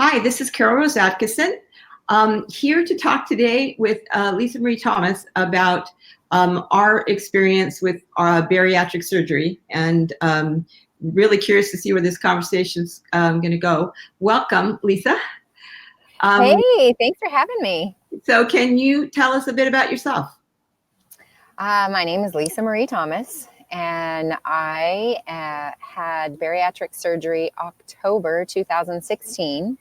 Hi, this is Carol Rose Atkinson, here to talk today with Lisa Marie Thomas about our experience with bariatric surgery, and really curious to see where this conversation's going to go. Welcome, Lisa. Hey, thanks for having me. So can you tell us a bit about yourself? My name is Lisa Marie Thomas, and I had bariatric surgery October 2016.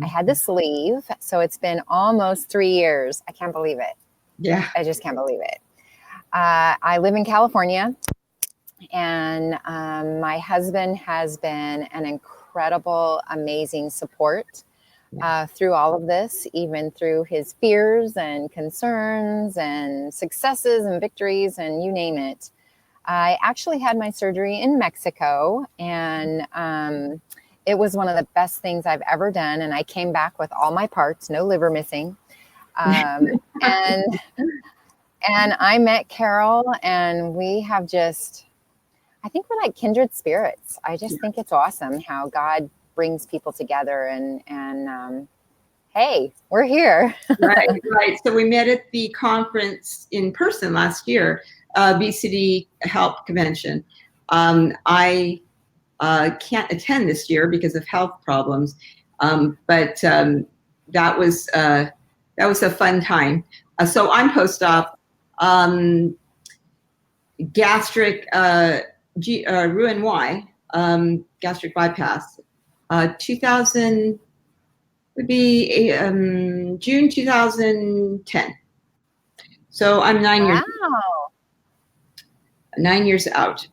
I had the sleeve, so it's been almost 3 years. I can't believe it. Yeah. I just can't believe it. I live in California, and my husband has been an incredible, amazing support through all of this, even through his fears and concerns and successes and victories and you name it. I actually had my surgery in Mexico, and it was one of the best things I've ever done. And I came back with all my parts, no liver missing. And I met Carol, and we have just, I think we're like kindred spirits. I just think it's awesome how God brings people together, and hey, we're here. Right. So we met at the conference in person last year, BCD Health Convention. I can't attend this year because of health problems, but that was a fun time. So I'm post-op, gastric Roux-en-Y, gastric bypass. 2000 would be June 2010. So I'm 9 years out.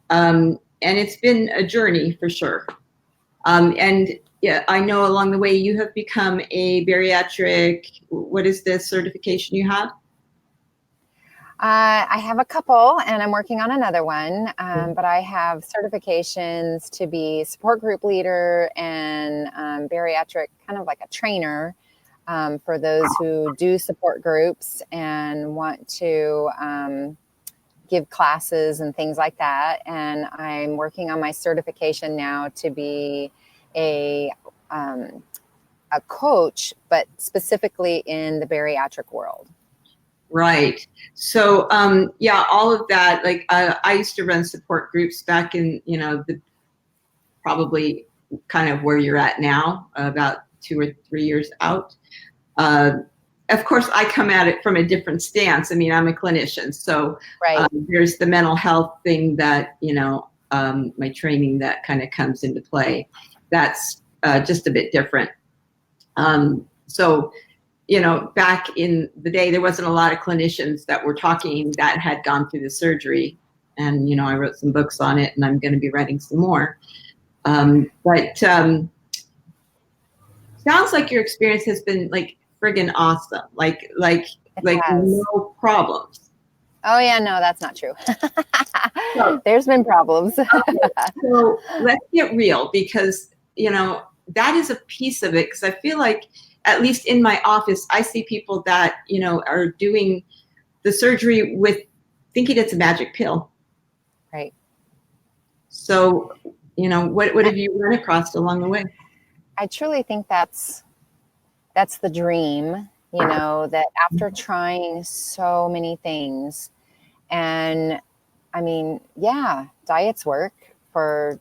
And it's been a journey for sure. And yeah, I know along the way you have become a bariatric, what is the certification you have? I have a couple, and I'm working on another one, but I have certifications to be support group leader and bariatric, kind of like a trainer for those who do support groups and want to give classes and things like that. And I'm working on my certification now to be a coach, but specifically in the bariatric world. Right. So, all of that, like, I used to run support groups back in, probably kind of where you're at now, about 2 or 3 years out. Of course, I come at it from a different stance. I mean, I'm a clinician, so there's the mental health thing that, my training that kind of comes into play. That's just a bit different. Back in the day, there wasn't a lot of clinicians that were talking that had gone through the surgery. And, I wrote some books on it, and I'm going to be writing some more. Sounds like your experience has been like friggin' awesome. Like no problems. Oh yeah, no, that's not true. There's been problems. So let's get real, because, that is a piece of it. Because I feel like, at least in my office, I see people that, are doing the surgery with thinking it's a magic pill. Right. So, what have you run across along the way? I truly think that's the dream, that after trying so many things, and I mean, yeah, diets work for,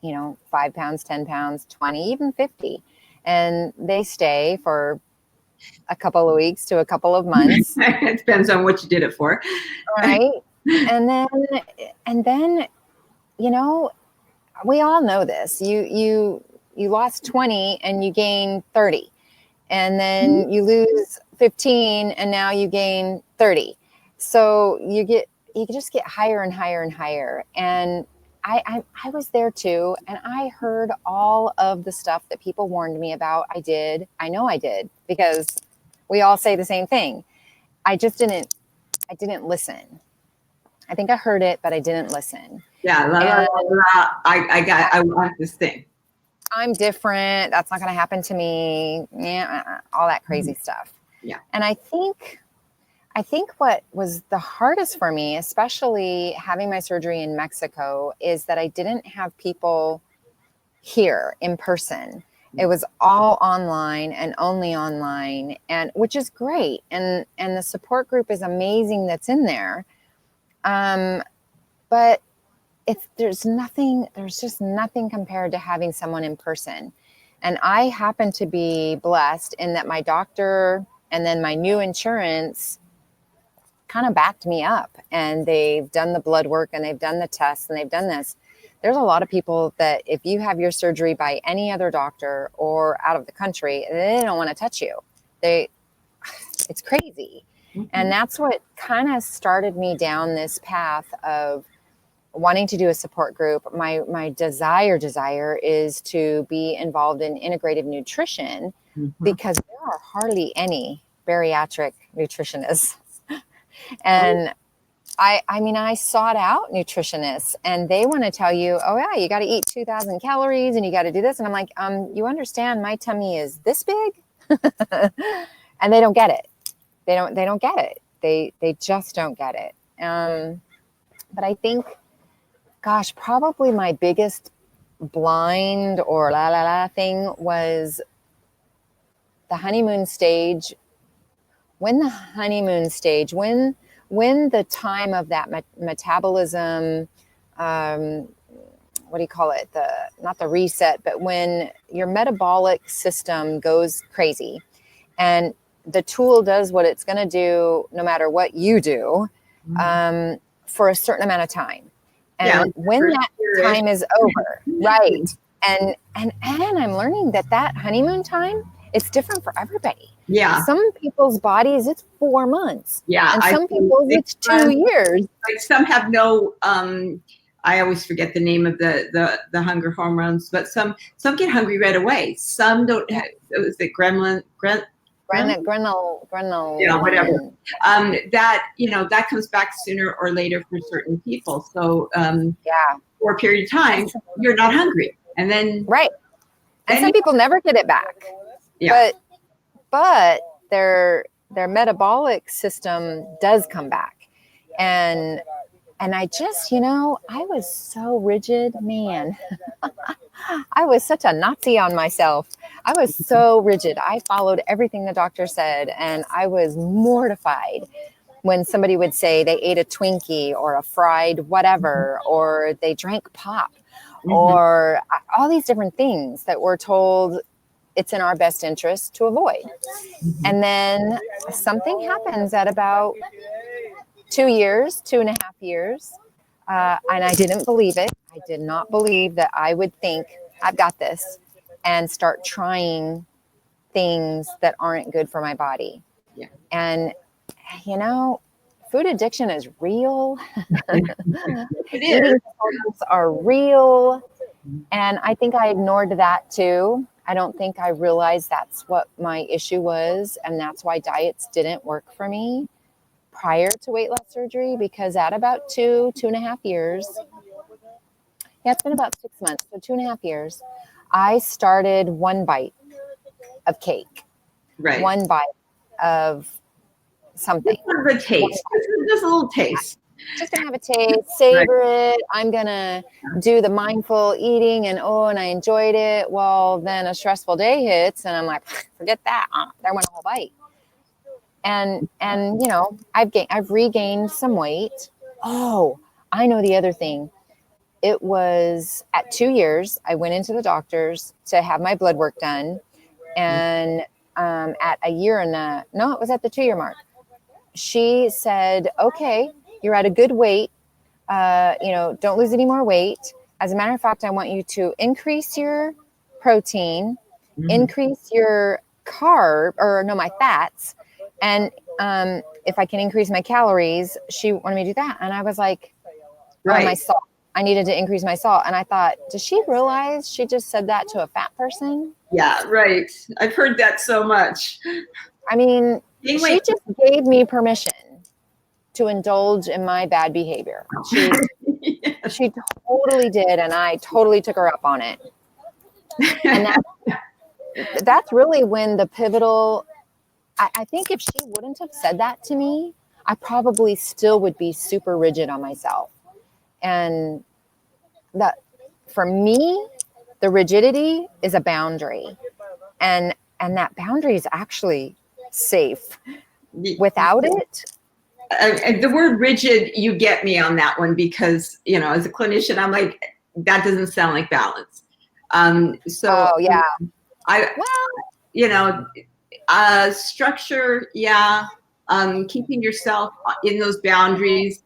5 pounds, 10 pounds, 20, even 50. And they stay for a couple of weeks to a couple of months. It depends on what you did it for. Right. And then, we all know this. You lost 20 and you gain 30. And then you lose 15 and now you gain 30. So you just get higher and higher and higher. And I was there too, and I heard all of the stuff that people warned me about. I know I did, because we all say the same thing. I didn't listen. I think I heard it, but I didn't listen. Yeah, I want this thing. I'm different. That's not going to happen to me. Yeah, all that crazy stuff. Yeah. And I think what was the hardest for me, especially having my surgery in Mexico, is that I didn't have people here in person. It was all online and only online, and which is great. And the support group is amazing that's in there. But there's just nothing compared to having someone in person. And I happen to be blessed in that my doctor and then my new insurance kind of backed me up, and they've done the blood work and they've done the tests and they've done this. There's a lot of people that if you have your surgery by any other doctor or out of the country, they don't want to touch you. It's crazy. Mm-hmm. And that's what kind of started me down this path of wanting to do a support group. My desire is to be involved in integrative nutrition, because there are hardly any bariatric nutritionists. And I sought out nutritionists, and they want to tell you, oh yeah, you got to eat 2,000 calories and you got to do this. And I'm like, you understand my tummy is this big? And they don't get it. They don't get it. They just don't get it. But I think, gosh, probably my biggest blind or thing was the honeymoon stage. When the time of that metabolism, what do you call it? Not the reset, but when your metabolic system goes crazy and the tool does what it's going to do, no matter what you do, for a certain amount of time. And when that time is over, right. And I'm learning that honeymoon time, it's different for everybody. Yeah. Some people's bodies, it's 4 months. Yeah. And some people's, it's 2 years. Like some have no, I always forget the name of the hunger hormones, but some get hungry right away. Some don't have, is it gremlin? Grenal. Yeah, whatever. That comes back sooner or later for certain people. So, for a period of time, you're not hungry. And then. Right. And some people never get it back. Yeah. But their metabolic system does come back. And I just, I was so rigid, man. I was such a Nazi on myself. I was so rigid. I followed everything the doctor said, and I was mortified when somebody would say they ate a Twinkie or a fried whatever, or they drank pop, or all these different things that we're told it's in our best interest to avoid. And then something happens at about 2.5 years. And I didn't believe it. I did not believe that I would think I've got this and start trying things that aren't good for my body. Yeah. And, food addiction is real. It is. Eating disorders are real. And I think I ignored that too. I don't think I realized that's what my issue was. And that's why diets didn't work for me prior to weight loss surgery, because at about 2.5 years, it's been about 6 months, so 2.5 years, I started one bite of cake, right? One bite of something. Just a taste, just a little taste. Just gonna have a taste, savor it. I'm gonna do the mindful eating, and I enjoyed it. Well, then a stressful day hits, and I'm like, forget that. There went a whole bite. And I've regained some weight. Oh, I know the other thing. It was at 2 years, I went into the doctor's to have my blood work done. And at a year it was at the 2-year mark. She said, okay, you're at a good weight. Don't lose any more weight. As a matter of fact, I want you to increase your protein, increase your my fats. And if I can increase my calories, she wanted me to do that. And I was like, my salt. I needed to increase my salt. And I thought, does she realize she just said that to a fat person? Yeah, right. I've heard that so much. I mean, she just gave me permission to indulge in my bad behavior. She totally did. And I totally took her up on it. And that's really when the pivotal, I think if she wouldn't have said that to me, I probably still would be super rigid on myself. And that, for me, the rigidity is a boundary. and that boundary is actually safe. Without it, and the word rigid, you get me on that one, because, you know, as a clinician, I'm like, that doesn't sound like balance. So oh yeah, I, well, you know, structure, yeah. Keeping yourself in those boundaries.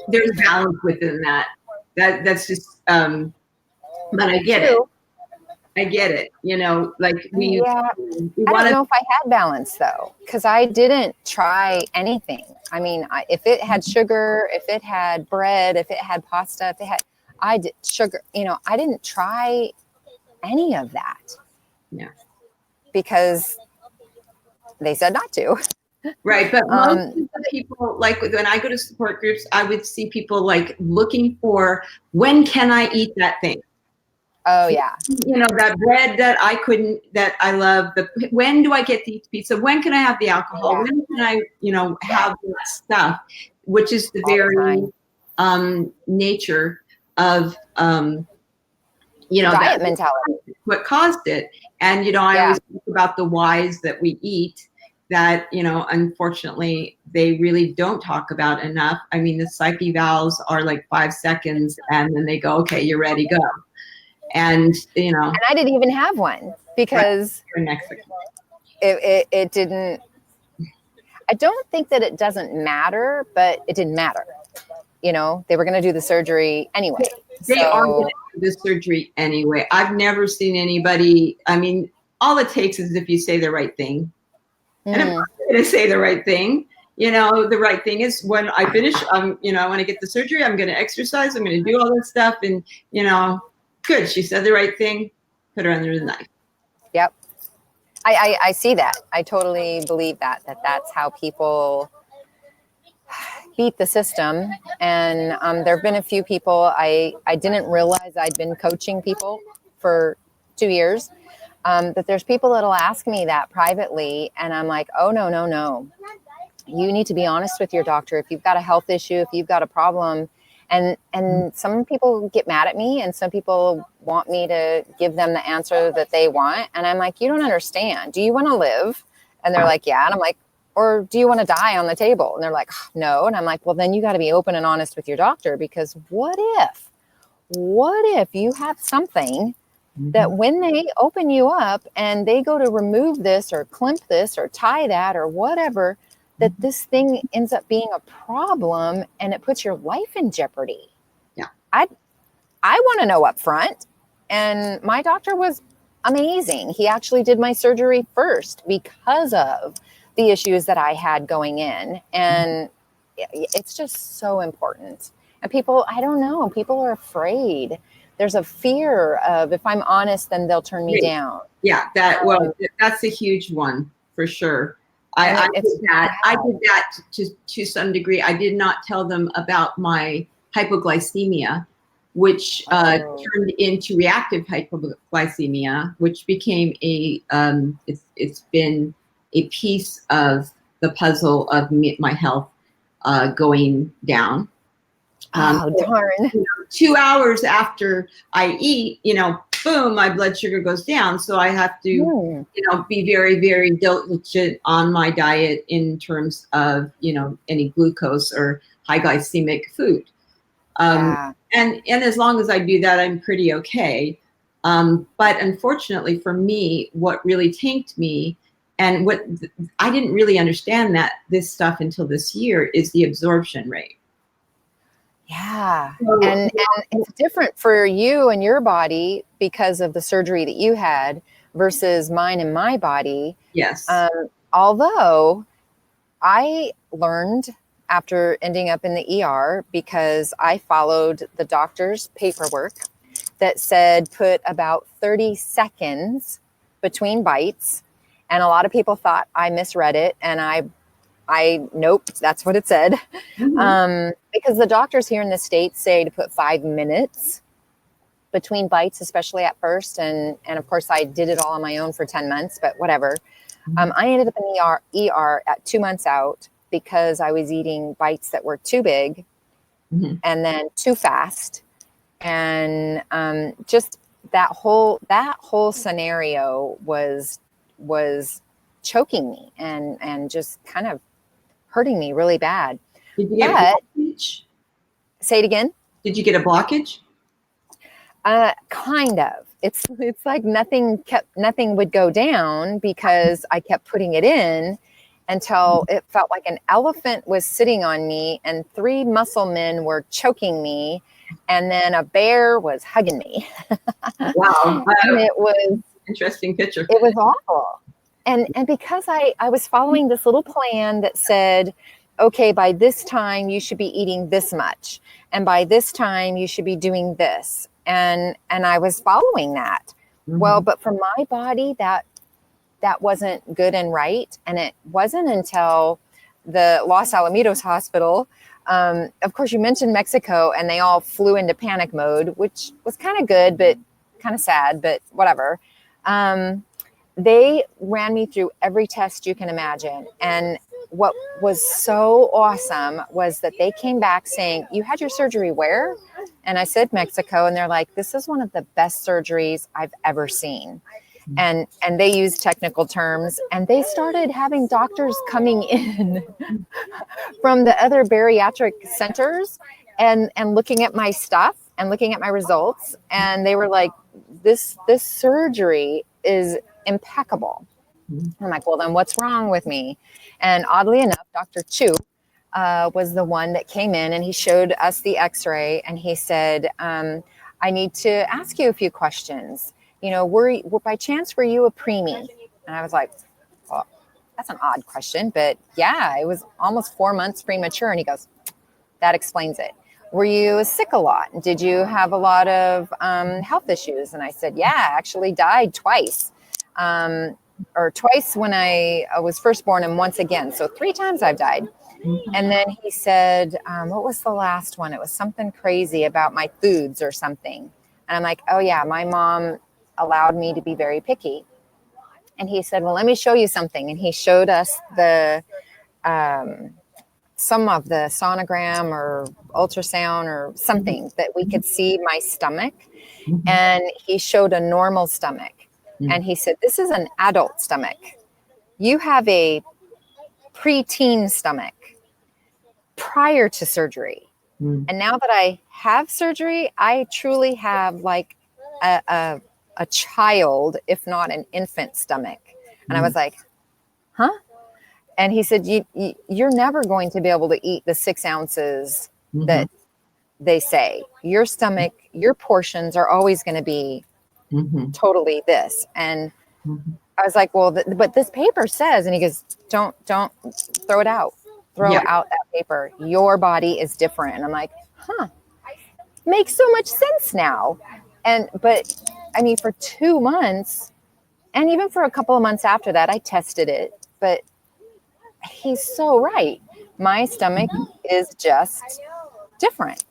There's balance within that. That's just, but I get it. true. I get it. You know, like we Yeah, I want don't to. know if I had balance though, because I didn't try anything. I mean, if it had sugar, if it had bread, if it had pasta, if it had, I did sugar, you know, I didn't try any of that. Yeah. Because they said not to. Right, but most Um, of the people, like when I go to support groups, I would see people like looking for, when can I eat that thing? oh yeah, You know, that bread that I couldn't, that I love. When do I get to eat pizza? When can I have the alcohol? yeah, When can I, you know, have that stuff? Which is the all the very time. nature of, you know, that Diet mentality. what caused it. And, you know, I Yeah. always think about the whys that we eat that, you know, unfortunately, they really don't talk about enough. I mean, the psyche valves are like 5 seconds, and then they go, okay, you're ready, go. And, you know, And I didn't even have one because you're Mexican. it didn't, I don't think that it doesn't matter, but it didn't matter. You know, they were going to do the surgery anyway. They are going So, to do the surgery anyway. I've never seen anybody, I mean, all it takes is if you say the right thing. And I'm not going to say the right thing. You know, the right thing is when I finish, you know, when I get the surgery, I'm going to exercise. I'm going to do all this stuff. And, you know, good. She said the right thing. Put her under the knife. yep. I see that. I totally believe that's how people beat the system. And there have been a few people, I didn't realize I'd been coaching people for 2 years. But there's people that'll ask me that privately, and I'm like, oh, no. You need to be honest with your doctor. If you've got a health issue, if you've got a problem, and some people get mad at me, and some people want me to give them the answer that they want. And I'm like, you don't understand. Do you want to live? And they're like, yeah. And I'm like, or do you want to die on the table? And they're like, no. And I'm like, well, then you got to be open and honest with your doctor, because what if you have something that when they open you up and they go to remove this or crimp this or tie that or whatever, that this thing ends up being a problem and it puts your life in jeopardy. Yeah. I want to know up front. And my doctor was amazing. He actually did my surgery first because of the issues that I had going in. And it's just so important. And people, I don't know, people are afraid. There's a fear of, if I'm honest, then they'll turn me down. Yeah, that's a huge one for sure. I did that. I did that to some degree. I did not tell them about my hypoglycemia, which turned into reactive hypoglycemia, which became it's been a piece of the puzzle of my health going down. Oh, darn. 2 hours after I eat, you know, boom, my blood sugar goes down. So I have to, you know, be very, very diligent on my diet in terms of, you know, any glucose or high glycemic food. And as long as I do that, I'm pretty okay. But unfortunately for me, what really tanked me, and what I didn't really understand this stuff until this year, is the absorption rate. Yeah. And it's different for you and your body because of the surgery that you had versus mine and my body. Yes. Although I learned after ending up in the ER, because I followed the doctor's paperwork that said put about 30 seconds between bites. And a lot of people thought I misread it. And I nope, that's what it said. Because the doctors here in the States say to put 5 minutes between bites, especially at first. And of course I did it all on my own for 10 months, but whatever. I ended up in the ER at 2 months out because I was eating bites that were too big and then too fast. And just that whole scenario was choking me and just kind of hurting me really bad. Did you get a But blockage? say it again. Did you get a blockage? Kind of. It's like nothing would go down because I kept putting it in until it felt like an elephant was sitting on me and 3 muscle men were choking me and then a bear was hugging me. Wow. And it was Interesting picture. It was awful. And because I was following this little plan that said, okay, by this time you should be eating this much. And by this time you should be doing this. And I was following that. Mm-hmm. Well, but for my body, that wasn't good and right. And it wasn't until the Los Alamitos hospital. Of course, you mentioned Mexico and they all flew into panic mode, which was kind of good, but kind of sad, but whatever. They ran me through every test you can imagine. And what was so awesome was that they came back saying, you had your surgery where? And I said, Mexico. And they're like, this is one of the best surgeries I've ever seen. And they used technical terms and they started having doctors coming in from the other bariatric centers and looking at my stuff and looking at my results. And they were like, this surgery is impeccable. I'm like, well, then what's wrong with me? And oddly enough, Dr. Chu was the one that came in and he showed us the x-ray and he said, I need to ask you a few questions. You know, by chance, were you a preemie? And I was like, well, that's an odd question, but yeah, it was almost 4 months premature. And he goes, that explains it. Were you sick a lot? Did you have a lot of health issues? And I said, yeah, I actually died twice. Or twice when I was first born and once again. So 3 times I've died. And then he said, what was the last one? It was something crazy about my foods or something. And I'm like, oh yeah, my mom allowed me to be very picky. And he said, well, let me show you something. And he showed us some of the sonogram or ultrasound or something that we could see my stomach. Mm-hmm. And he showed a normal stomach. Mm-hmm. And he said, this is an adult stomach. You have a preteen stomach prior to surgery. Mm-hmm. And now that I have surgery, I truly have like a child, if not an infant stomach. And I was like, huh? And he said, you're never going to be able to eat the 6 ounces that they say. Your stomach, your portions are always going to be totally this. And I was like, well, but this paper says, and he goes, don't throw it out. Throw out that paper. Your body is different. And I'm like, huh, makes so much sense now. But I mean, for 2 months and even for a couple of months after that, I tested it, but he's so right. My stomach is just different.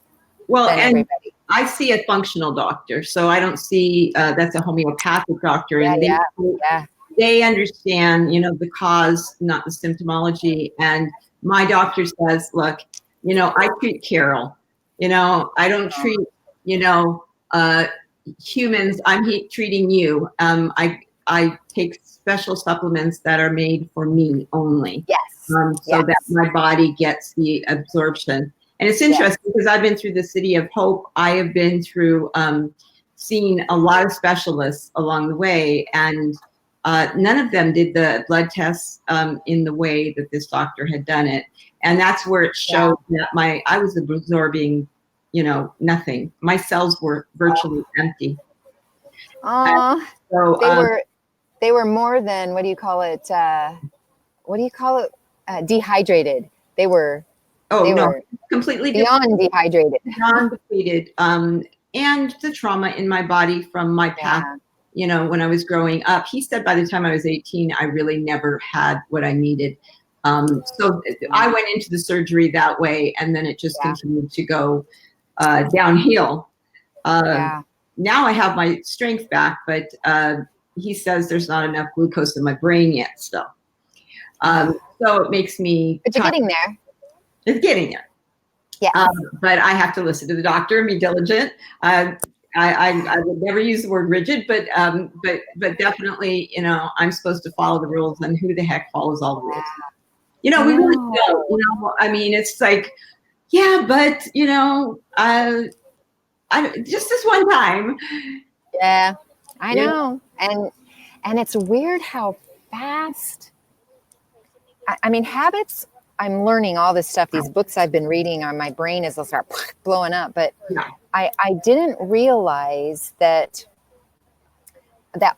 Well, than and everybody. I see a functional doctor, so I don't see, that's a homeopathic doctor. And they understand, you know, the cause, not the symptomology. And my doctor says, look, you know, I treat Carol, you know, I don't treat, you know, humans. I'm treating you. I take special supplements that are made for me only. Yes. So that my body gets the absorption. And it's interesting because I've been through the City of Hope. I have been through seeing a lot of specialists along the way, and none of them did the blood tests in the way that this doctor had done it. And that's where it showed that I was absorbing, you know, nothing. My cells were virtually empty. So they were more than, what do you call it? Dehydrated. They were completely beyond dehydrated. Beyond depleted. And the trauma in my body from my past, you know, when I was growing up. He said by the time I was 18, I really never had what I needed. So I went into the surgery that way, and then it just continued to go downhill. Now I have my strength back, but he says there's not enough glucose in my brain yet still. So it makes me... But you're getting there. It's getting there. Yeah. But I have to listen to the doctor and be diligent. I would never use the word rigid, but definitely, you know, I'm supposed to follow the rules, and who the heck follows all the rules? You know, we really don't. You know, I mean, it's like, yeah, but you know, just this one time. Yeah, I Yeah. know. And it's weird how fast, I mean, habits, I'm learning all this stuff. These books I've been reading on my brain is, they'll start blowing up. But Yeah. I didn't realize that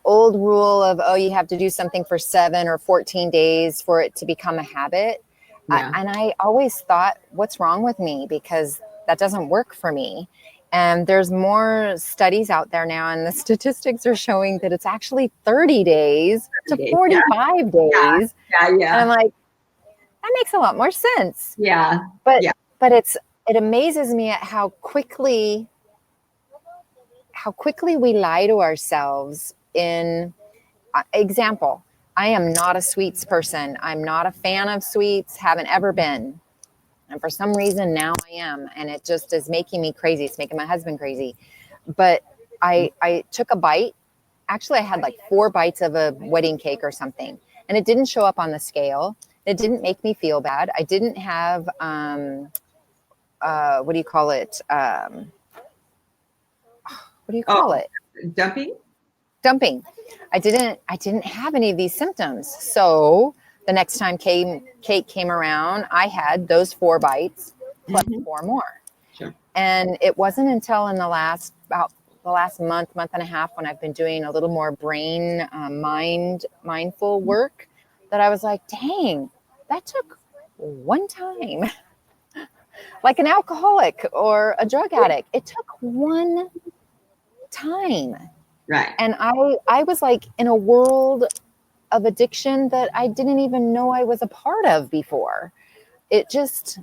old rule of, oh, you have to do something for 7 or 14 days for it to become a habit. Yeah. And I always thought, what's wrong with me? Because that doesn't work for me. And there's more studies out there now, and the statistics are showing that it's actually 30 days to 45 days. Yeah. And I'm like, that makes a lot more sense. Yeah. But Yeah. but it amazes me at how quickly we lie to ourselves. In example, I am not a sweets person. I'm not a fan of sweets, haven't ever been. And for some reason now I am. And it just is making me crazy. It's making my husband crazy. But I took a bite. Actually, I had like 4 bites of a wedding cake or something. And it didn't show up on the scale. It didn't make me feel bad. I didn't have, what do you call it? What do you call it? Dumping. I didn't have any of these symptoms. So the next time cake came around, I had those 4 bites plus 4 more. Sure. And it wasn't until in the last month and a half, when I've been doing a little more brain, mindful work, that I was like, dang, that took one time. Like an alcoholic or a drug addict, it took one time. Right. And I was like in a world of addiction that I didn't even know I was a part of before. It's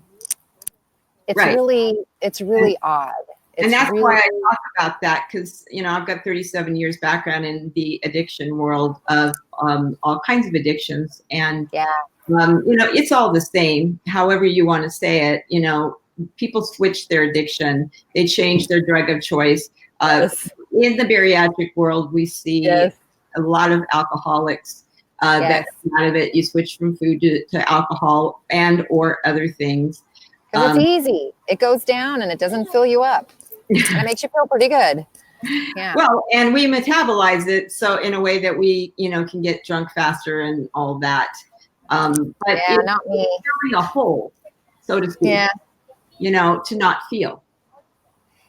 right. really odd. And that's why I talk about that, because, you know, I've got 37 years background in the addiction world of all kinds of addictions. And, yeah. You know, it's all the same, however you want to say it. You know, people switch their addiction. They change their drug of choice. Yes. In the bariatric world, we see Yes. a lot of alcoholics that come out of it. You switch from food to alcohol and or other things. Because it's easy. It goes down and it doesn't fill you up. And it makes you feel pretty good. Yeah. Well, and we metabolize it so in a way that we, you know, can get drunk faster and all that. But yeah, not me. It's filling a hole, so to speak. Yeah. You know, to not feel.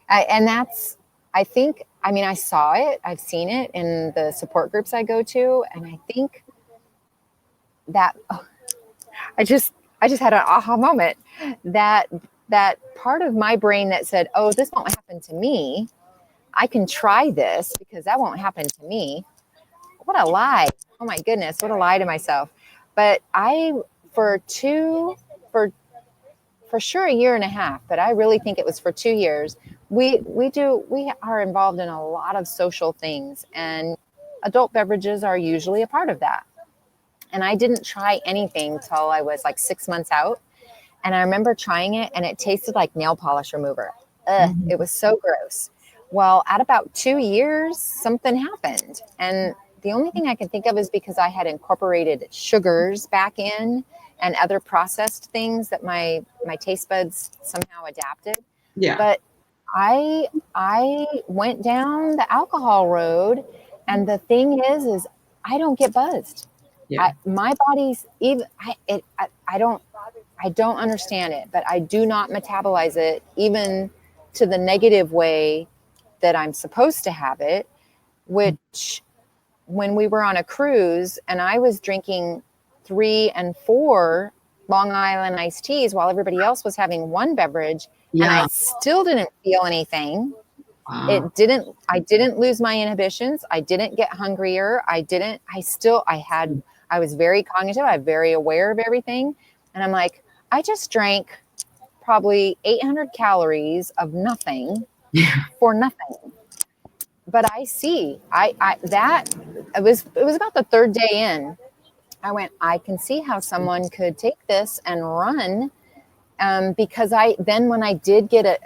And that's, I think, I mean, I saw it. I've seen it in the support groups I go to, and I think that I just had an aha moment that part of my brain that said, oh, this won't happen to me. I can try this because that won't happen to me. What a lie. Oh my goodness. What a lie to myself. But for sure a year and a half, but I really think it was for 2 years. We are involved in a lot of social things, and adult beverages are usually a part of that. And I didn't try anything till I was like 6 months out. And I remember trying it, and it tasted like nail polish remover. It was so gross. Well, at about 2 years, something happened. And the only thing I can think of is because I had incorporated sugars back in and other processed things that my taste buds somehow adapted. Yeah. But I went down the alcohol road, and the thing is I don't get buzzed. Yeah. My body's even I don't understand it, but I do not metabolize it even to the negative way that I'm supposed to have it, which when we were on a cruise and I was drinking 3 and 4 Long Island iced teas while everybody else was having one beverage, and I still didn't feel anything. Wow. I didn't lose my inhibitions. I didn't get hungrier. I was very cognitive. I'm very aware of everything. And I'm like, I just drank probably 800 calories of nothing for nothing. But I see, it was about the 3rd day in. I went, I can see how someone could take this and run. Because when I did get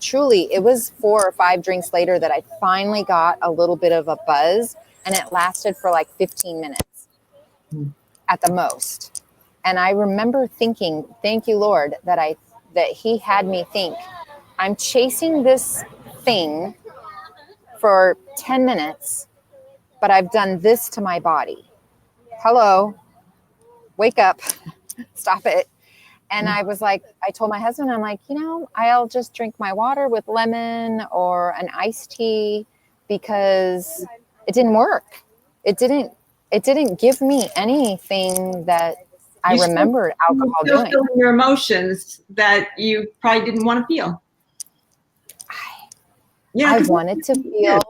truly, it was 4 or 5 drinks later that I finally got a little bit of a buzz, and it lasted for like 15 minutes at the most. And I remember thinking, thank you, Lord, that he had me think, I'm chasing this thing for 10 minutes, but I've done this to my body. Hello, wake up, stop it. And I was like, I told my husband, I'm like, I'll just drink my water with lemon or an iced tea, because it didn't work. It didn't give me anything that I remembered alcohol still doing. feeling your emotions that you probably didn't want to feel. I wanted to feel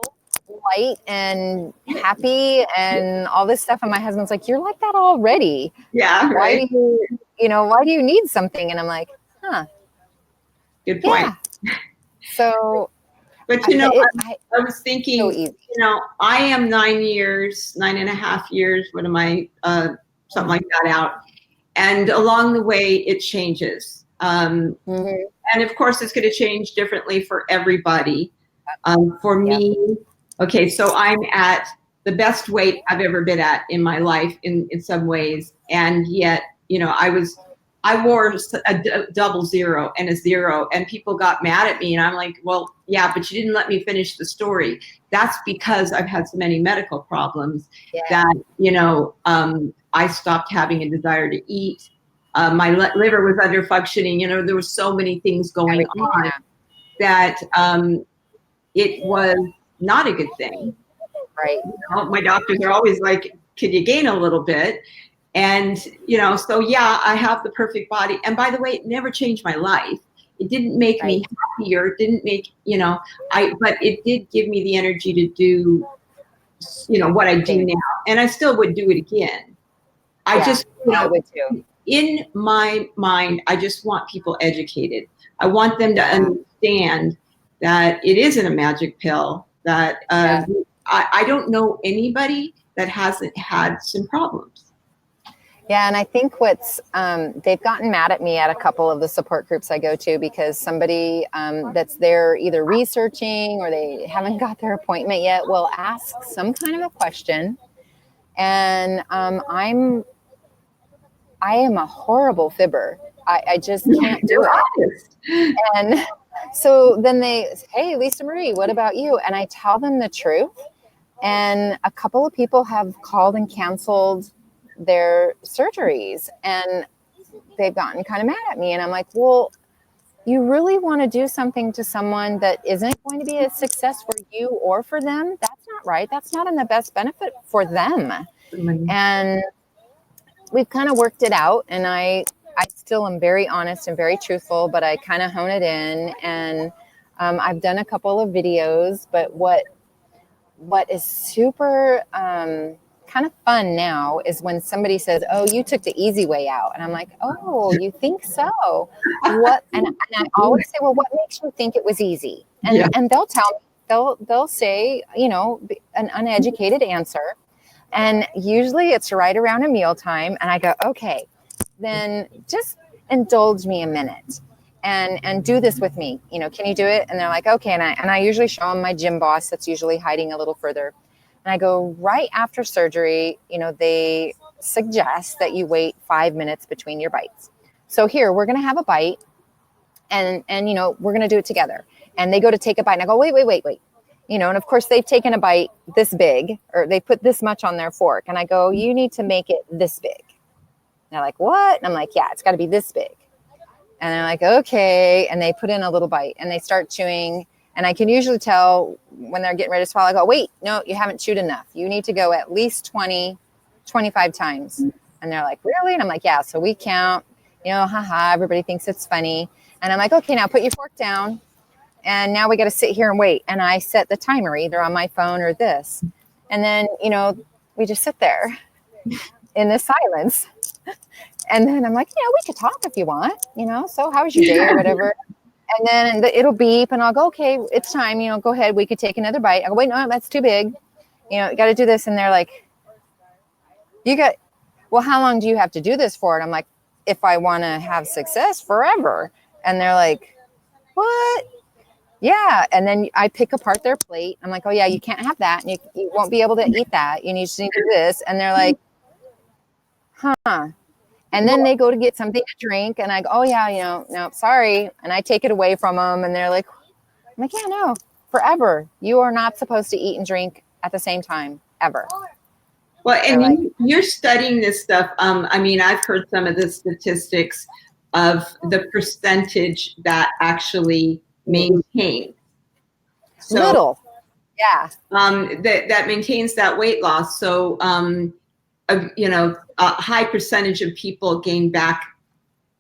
light and happy and all this stuff. And my husband's like, you're like that already. Yeah. Why do you need something? And I'm like, good point. Yeah. So, but I was thinking, so I am 9.5 years, what am I, something like that out. And along the way, it changes. And of course, it's going to change differently for everybody. For me, okay, so I'm at the best weight I've ever been at in my life in some ways. And yet, I wore a double zero and a zero, and people got mad at me. And I'm like, well, yeah, but you didn't let me finish the story. That's because I've had so many medical problems that, I stopped having a desire to eat. My liver was under functioning. There were so many things going on that it was not a good thing. Right. My doctors are always like, could you gain a little bit? And, so yeah, I have the perfect body. And by the way, it never changed my life. It didn't make me happier. It didn't make, but it did give me the energy to do, what I do now. And I still would do it again. I would too. In my mind, I just want people educated. I want them to understand that it isn't a magic pill, that I don't know anybody that hasn't had some problems. Yeah, and I think they've gotten mad at me at a couple of the support groups I go to, because somebody that's there either researching or they haven't got their appointment yet will ask some kind of a question. And I am a horrible fibber. I just can't do it. And so then hey, Lisa Marie, what about you? And I tell them the truth. And a couple of people have called and canceled their surgeries, and they've gotten kind of mad at me. And I'm like, well, you really want to do something to someone that isn't going to be a success for you or for them? That's not right. That's not in the best benefit for them. And we've kind of worked it out, and I still am very honest and very truthful, but I kind of hone it in. And I've done a couple of videos, but what is super kind of fun now is when somebody says, oh, you took the easy way out. And I'm like, oh, you think so? What? And I always say, well, what makes you think it was easy? And they'll tell me, they'll say, an uneducated answer. And usually it's right around a mealtime. And I go, okay, then just indulge me a minute and do this with me. Can you do it? And they're like, okay. And I usually show them my gym boss that's usually hiding a little further. And I go, right after surgery, they suggest that you wait 5 minutes between your bites. So here, we're going to have a bite and we're going to do it together. And they go to take a bite and I go, wait. And of course they've taken a bite this big, or they put this much on their fork. And I go, you need to make it this big. And they're like, what? And I'm like, yeah, it's got to be this big. And they're like, okay. And they put in a little bite and they start chewing. And I can usually tell when they're getting ready to swallow, I go, wait, no, you haven't chewed enough. You need to go at least 20, 25 times. And they're like, really? And I'm like, yeah. So we count, everybody thinks it's funny. And I'm like, okay, now put your fork down. And now we got to sit here and wait. And I set the timer either on my phone or this. And then, we just sit there in this silence. And then I'm like, we could talk if you want, so how was your day or whatever. And then it'll beep and I'll go, okay, it's time, go ahead. We could take another bite. I go, wait, no, that's too big. You got to do this. And they're like, well, how long do you have to do this for? And I'm like, if I want to have success, forever. And they're like, what? Yeah. And then I pick apart their plate. I'm like, oh yeah, you can't have that. And you won't be able to eat that. You just need to do this. And they're like, huh. And then they go to get something to drink. And I go, oh yeah, no, sorry. And I take it away from them. And they're like, I'm like, yeah, no, forever. You are not supposed to eat and drink at the same time, ever. Well, They're and like, you're studying this stuff. I mean, I've heard some of the statistics of the percentage that actually maintain. So little. Yeah. that maintains that weight loss. So a high percentage of people gain back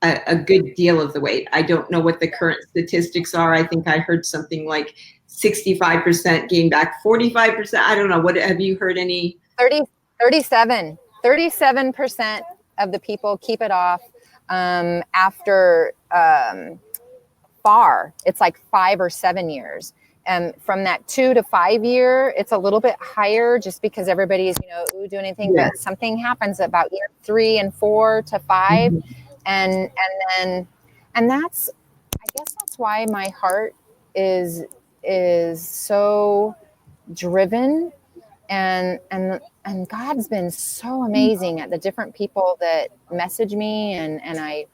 a good deal of the weight. I don't know what the current statistics are. I think I heard something like 65% gain back 45%. I don't know. What have you heard any? 37% of the people keep it off after far. It's like 5 or 7 years. And from that 2 to 5 year, it's a little bit higher just because everybody's, doing anything, but something happens about year 3 and 4 to 5. Mm-hmm. And that's, I guess that's why my heart is so driven, and God's been so amazing at the different people that message me, and I'm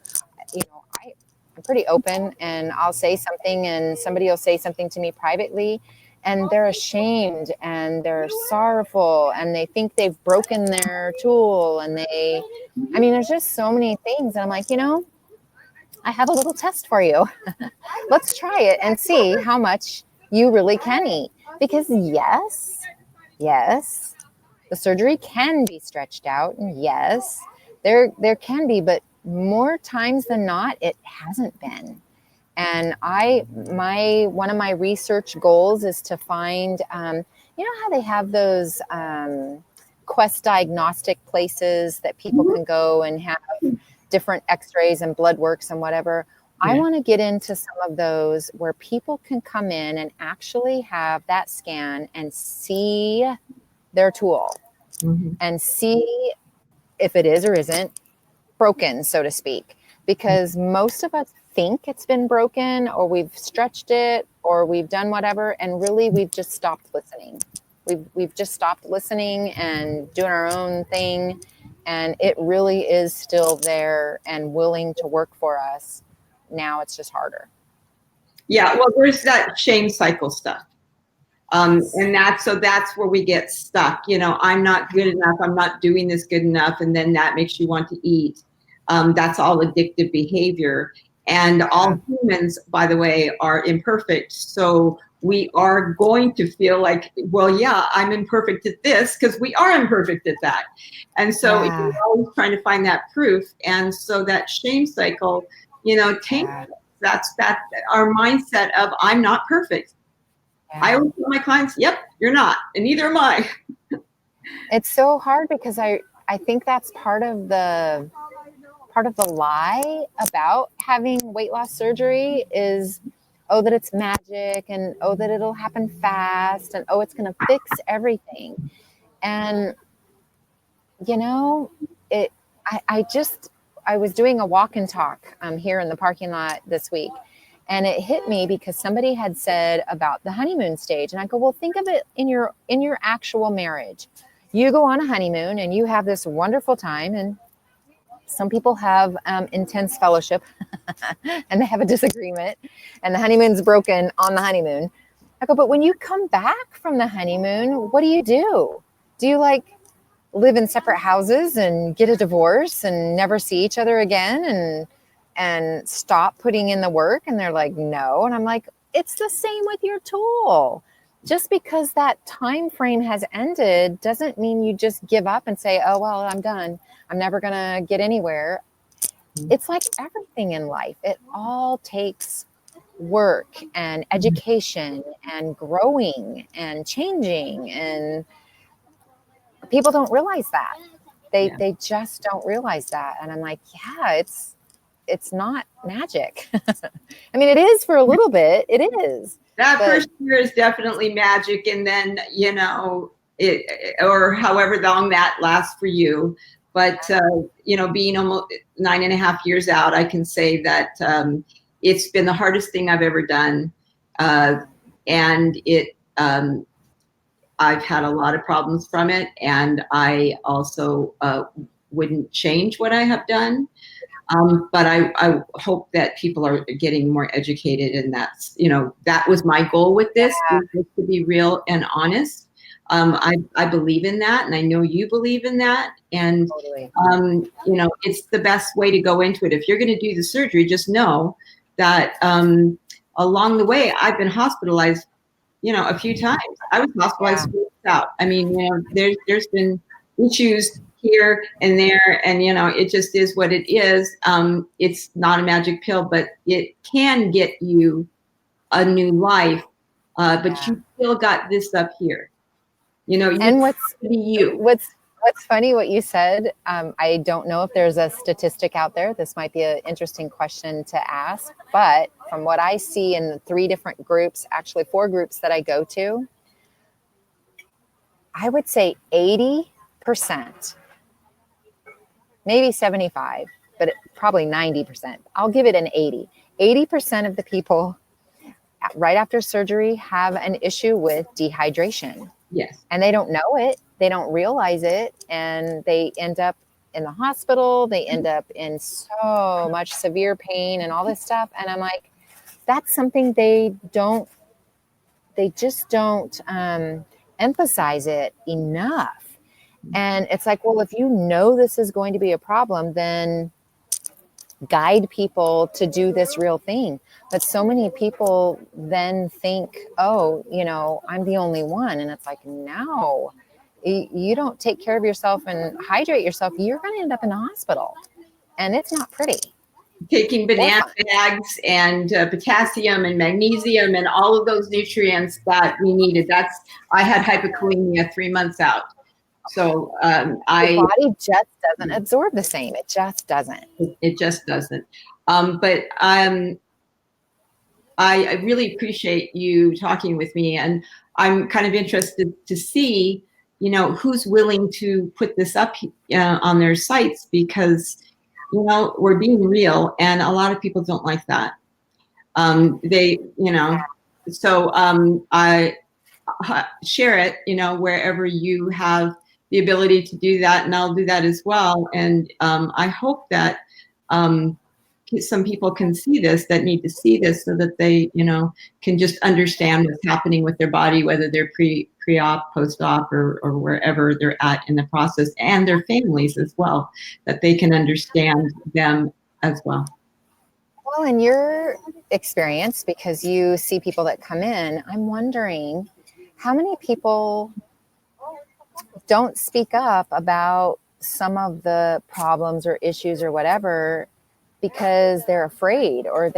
pretty open, and I'll say something and somebody will say something to me privately, and they're ashamed and they're sorrowful and they think they've broken their tool, and there's just so many things. And I'm like, I have a little test for you. Let's try it and see how much you really can eat. Because yes, the surgery can be stretched out, and yes, there can be, but more times than not, it hasn't been. And one of my research goals is to find, how they have those Quest diagnostic places that people can go and have different x-rays and blood works and whatever. Yeah. I want to get into some of those where people can come in and actually have that scan and see their tool, mm-hmm. and see if it is or isn't broken, so to speak. Because most of us think it's been broken, or we've stretched it, or we've done whatever, and really we've just stopped listening. We've just stopped listening and doing our own thing, and it really is still there and willing to work for us. Now it's just harder. Yeah, well, there's that shame cycle stuff. And that's where we get stuck. I'm not good enough. I'm not doing this good enough. And then that makes you want to eat. That's all addictive behavior. And all humans, by the way, are imperfect. So we are going to feel like, well, yeah, I'm imperfect at this because we are imperfect at that. And so you're always trying to find that proof. And so that shame cycle, that's our mindset of I'm not perfect. I always tell my clients, yep, you're not, and neither am I. It's so hard because I think that's part of the lie about having weight loss surgery is, oh, that it's magic, and oh, that it'll happen fast, and oh, it's going to fix everything. And I was doing a walk and talk here in the parking lot this week. And it hit me because somebody had said about the honeymoon stage. And I go, well, think of it in your actual marriage. You go on a honeymoon and you have this wonderful time. And some people have intense fellowship and they have a disagreement and the honeymoon's broken on the honeymoon. I go, but when you come back from the honeymoon, what do? Do you live in separate houses and get a divorce and never see each other again and stop putting in the work? And they're like, no. And I'm like, it's the same with your tool. Just because that time frame has ended doesn't mean you just give up and say, oh, well, I'm done. I'm never going to get anywhere. It's like everything in life. It all takes work and education and growing and changing. And people don't realize that. They just don't realize that. And I'm like, yeah, it's not magic. I mean, it is for a little bit. It is. That first year is definitely magic. And then, or however long that lasts for you. But, being almost 9.5 years out, I can say that it's been the hardest thing I've ever done and I've had a lot of problems from it, and I also wouldn't change what I have done. But I hope that people are getting more educated, and that was my goal with this, was to be real and honest. I believe in that, and I know you believe in that. And, Totally. it's the best way to go into it. If you're going to do the surgery, just know that along the way, I've been hospitalized, a few times. I was hospitalized 2 weeks out. I mean, there's been issues here and there, and it just is what it is. It's not a magic pill, but it can get you a new life. But you still got this up here. And you. What's funny what you said, I don't know if there's a statistic out there. This might be an interesting question to ask, but from what I see in the 3 different groups, actually 4 groups that I go to, I would say 80%, maybe 75, but probably 90%. I'll give it an 80. 80% of the people right after surgery have an issue with dehydration. Yes. And they don't know it. They don't realize it. And they end up in the hospital. They end up in so much severe pain and all this stuff. And I'm like, that's something they just don't emphasize it enough. And it's like, well, if you know this is going to be a problem, then guide people to do this real thing. But so many people then think, oh, I'm the only one. And it's like, no, you don't take care of yourself and hydrate yourself, you're going to end up in the hospital. And it's not pretty. Taking banana bags and potassium and magnesium and all of those nutrients that we needed. I had hypokalemia 3 months out. So the body just doesn't absorb the same. It just doesn't. It just doesn't. But I really appreciate you talking with me, and I'm kind of interested to see, who's willing to put this up on their sites, because, we're being real, and a lot of people don't like that. So I share it, wherever you have the ability to do that, and I'll do that as well. And I hope that some people can see this, that need to see this, so that they, can just understand what's happening with their body, whether they're pre-op, post-op, or wherever they're at in the process, and their families as well, that they can understand them as well. Well, in your experience, because you see people that come in, I'm wondering how many people don't speak up about some of the problems or issues or whatever, because they're afraid, or is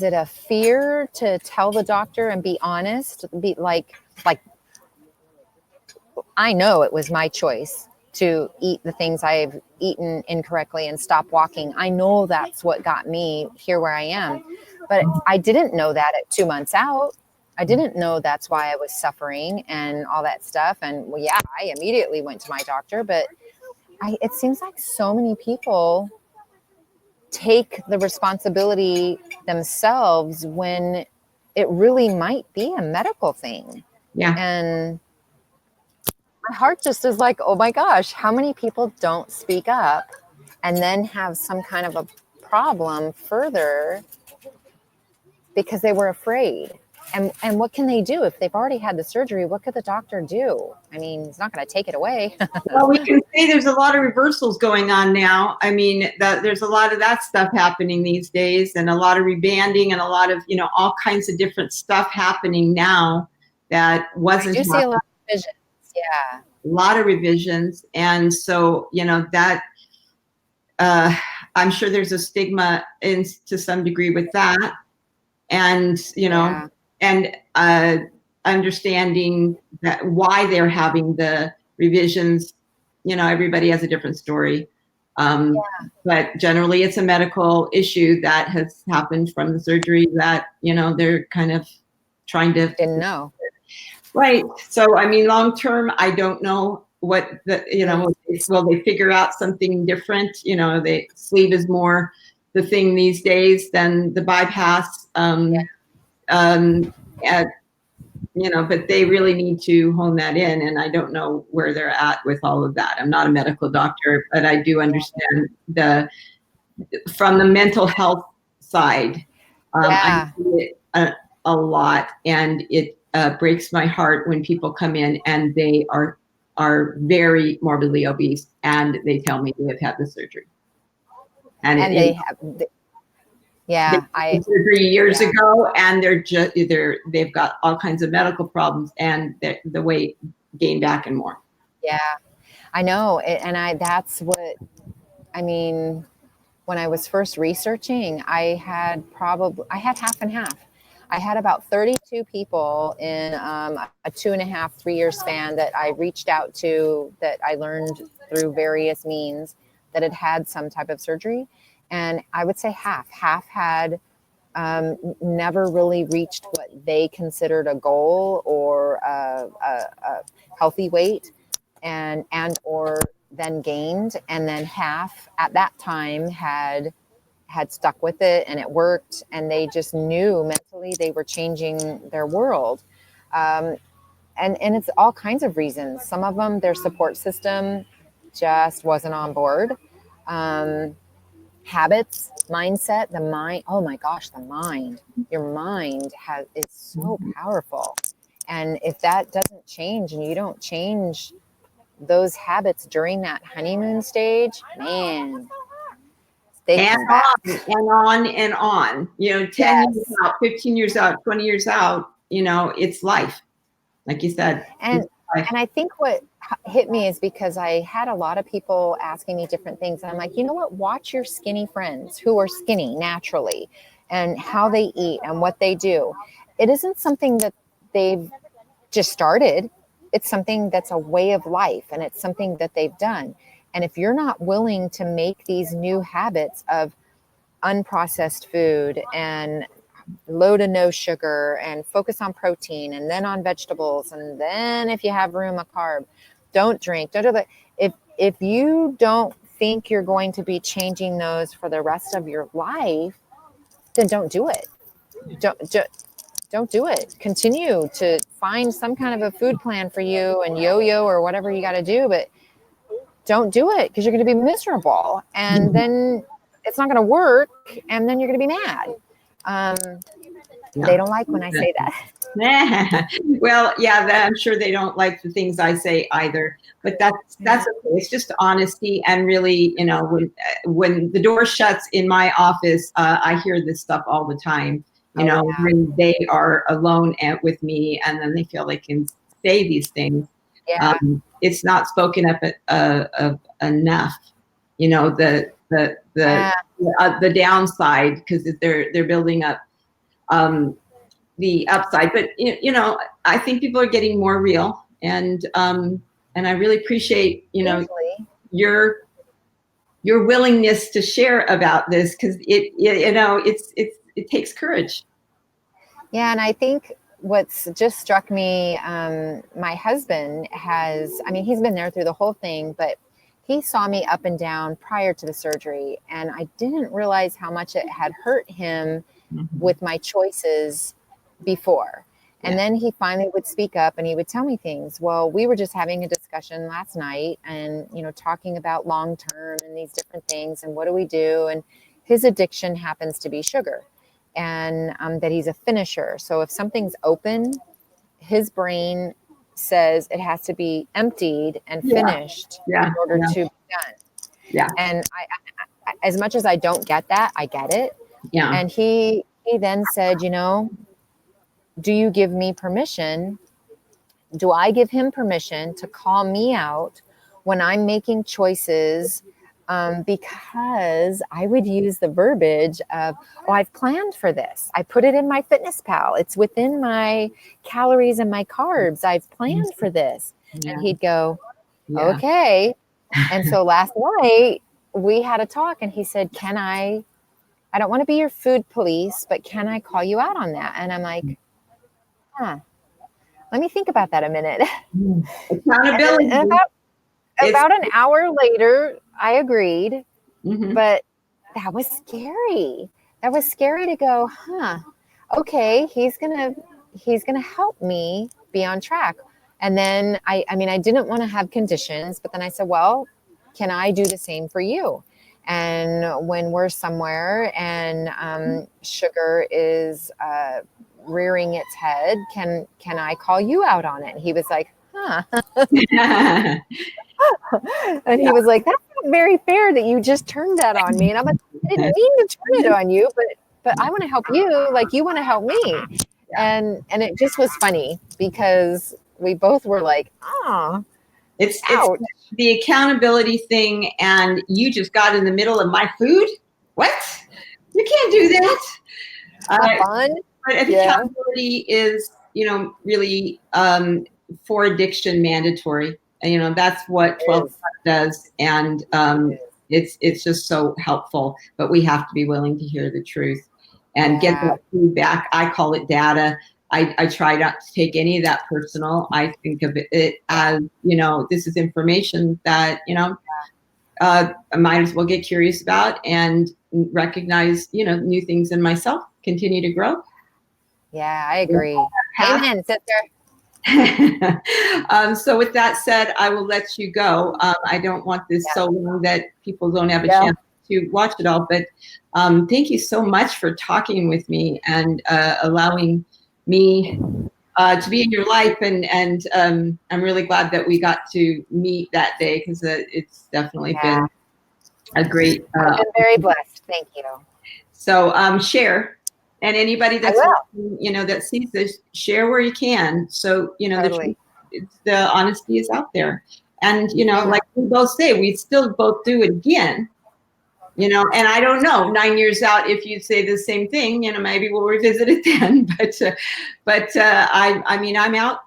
it a fear to tell the doctor and be honest? Be like, I know it was my choice to eat the things I've eaten incorrectly and stop walking. I know that's what got me here where I am, but I didn't know that at 2 months out. I didn't know that's why I was suffering and all that stuff. And I immediately went to my doctor, but it seems like so many people take the responsibility themselves when it really might be a medical thing. Yeah. And my heart just is like, oh my gosh, how many people don't speak up and then have some kind of a problem further because they were afraid? And what can they do if they've already had the surgery? What could the doctor do? I mean, he's not going to take it away. Well, we can say there's a lot of reversals going on now. I mean, there's a lot of that stuff happening these days, and a lot of rebanding, and a lot of, all kinds of different stuff happening now that wasn't. I do see a lot of revisions. Yeah. A lot of revisions. And so, that, I'm sure there's a stigma to some degree with that. And, and understanding that why they're having the revisions, everybody has a different story. But generally it's a medical issue that has happened from the surgery that, they're kind of trying to. Didn't know. Right. So, I mean, long term, I don't know what will they figure out something different? The sleeve is more, the thing these days than the bypass. Um, at, but they really need to hone that in, and I don't know where they're at with all of that. I'm not a medical doctor, but I do understand from the mental health side. I see it a lot, and it breaks my heart when people come in and they are very morbidly obese, and they tell me they have had the surgery, and they have. Yeah, they did surgery years ago, and they've got all kinds of medical problems, and the weight gained back and more. Yeah, I know, and that's what I mean. When I was first researching, I had half and half. I had about 32 people in a 2.5, 3 year span that I reached out to, that I learned through various means that had some type of surgery. And I would say half had never really reached what they considered a goal or a healthy weight, and or then gained, and then half at that time had stuck with it and it worked, and they just knew mentally they were changing their world. And it's all kinds of reasons. Some of them, their support system just wasn't on board. Habits, mindset, the mind. Oh my gosh, the mind. Your mind is so powerful. And if that doesn't change, and you don't change those habits during that honeymoon stage, man, they come back. And on and on. 10 years out, 15 years out, 20 years out, it's life. Like you said. And I think what hit me is because I had a lot of people asking me different things. And I'm like, you know what? Watch your skinny friends who are skinny naturally, and how they eat and what they do. It isn't something that they've just started. It's something that's a way of life, and it's something that they've done. And if you're not willing to make these new habits of unprocessed food and low to no sugar, and focus on protein, and then on vegetables, and then if you have room, a carb, don't drink, don't do that. If you don't think you're going to be changing those for the rest of your life, then don't do it. Don't do it. Continue to find some kind of a food plan for you, and yo-yo or whatever you got to do, but don't do it, because you're going to be miserable, and then it's not going to work, and then you're going to be mad. They don't like when I say that. Well, yeah, I'm sure they don't like the things I say either, but that's okay. It's just honesty, and really, when the door shuts in my office, I hear this stuff all the time. When they are alone with me, and then they feel they can say these things. Yeah. It's not spoken up enough. The downside, because they're building up the upside. But I think people are getting more real, and I really appreciate your willingness to share about this, because it takes courage. Yeah, and I think what's just struck me, my husband he's been there through the whole thing, but he saw me up and down prior to the surgery, and I didn't realize how much it had hurt him with my choices before. And then he finally would speak up, and he would tell me things. Well, we were just having a discussion last night, and, talking about long-term and these different things, and what do we do? And his addiction happens to be sugar, and that he's a finisher. So if something's open, his brain says it has to be emptied and finished in order to be done. Yeah. And I, as much as I don't get that, I get it. Yeah. And he then said, do you give me permission? Do I give him permission to call me out when I'm making choices? Because I would use the verbiage of, I've planned for this. I put it in my Fitness Pal. It's within my calories and my carbs. I've planned for this. Yeah. And he'd go, okay. And so last night we had a talk, and he said, I don't want to be your food police, but can I call you out on that? And I'm like, let me think about that a minute. Accountability. And about an hour later, I agreed, but that was scary. That was scary to go, huh? Okay, he's gonna help me be on track. And then I mean, I didn't want to have conditions, but then I said, well, can I do the same for you? And when we're somewhere and sugar is rearing its head, can I call you out on it? And he was like, huh. And he was like, that's not very fair that you just turned that on me. And I'm like, I didn't mean to turn it on you, but I want to help you like you want to help me. And it just was funny because we both were like, oh, it's the accountability thing, and you just got in the middle of my food. What? You can't do that. Fun. But accountability is, really for addiction mandatory. And, that's what 12 does, and it's just so helpful. But we have to be willing to hear the truth and get that feedback. I call it data. I try not to take any of that personal. I think of it as, this is information that, I might as well get curious about and recognize, new things in myself, continue to grow. Yeah, I agree. Amen, sister. So with that said, I will let you go. I don't want this so long that people don't have a chance to watch it all, but thank you so much for talking with me and allowing me to be in your life. And I'm really glad that we got to meet that day, because it's definitely been a great. I've been very blessed. Thank you. So share. And anybody that's that sees this, share where you can. So totally. the honesty is out there, and like we both say, we still both do it again. And I don't know, 9 years out, if you say the same thing, maybe we'll revisit it then. But I mean, I'm out.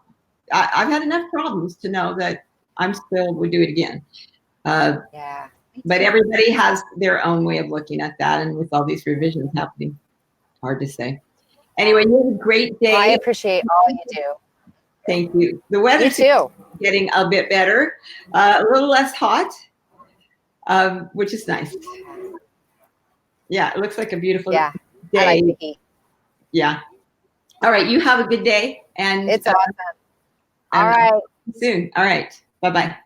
I've had enough problems to know that I'm still would do it again. But everybody has their own way of looking at that, and with all these revisions happening. Hard to say. Anyway, you have a great day. Well, I appreciate all you do. Thank you. The weather's getting a bit better, a little less hot, which is nice. Yeah, it looks like a beautiful day. I like the heat. Yeah. All right. You have a good day. And it's awesome. All right. See you soon. All right. Bye-bye.